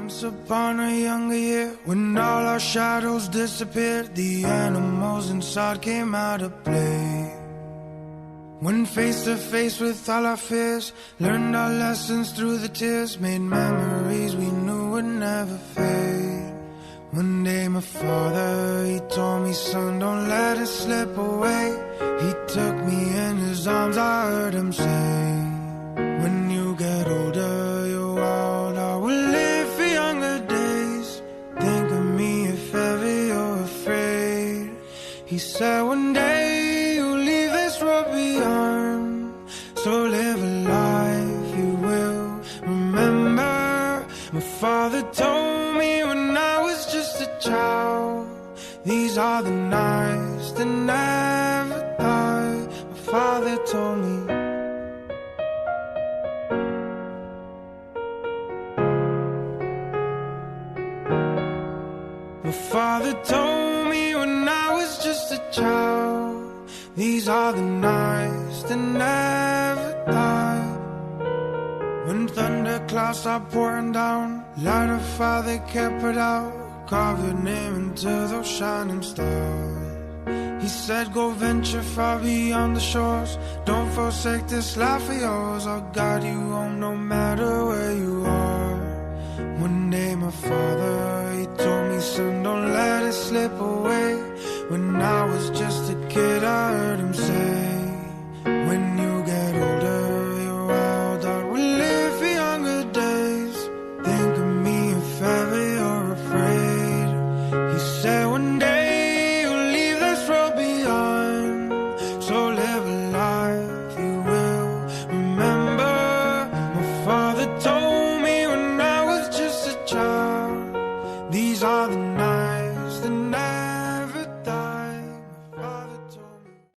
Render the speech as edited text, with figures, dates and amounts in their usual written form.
Once upon a younger year, when all our shadows disappeared, the animals inside came out to play. When face to face with all our fears, learned our lessons through the tears, made memories we knew would never fade. One day my father, he told me, son, don't let it slip away. He took me in his arms, I heard him say, when you get older, you're wild, I will live for younger days. Think of me if ever you're afraid. He said one day you'll leave this world behind, so live a life you will remember. My father told me when I was just a child, these are the nights that never die. My father told me. My father told me when I was just a child, these are the nights that never die. When thunderclouds are pouring down, light a fire they can't put out, carve your name into those shining stars. He said go venture far beyond the shores, don't forsake this life of yours, I'll guide you home no matter where you are. One day my father, he told me, son, don't let it slip away. When I was just a kid, I heard him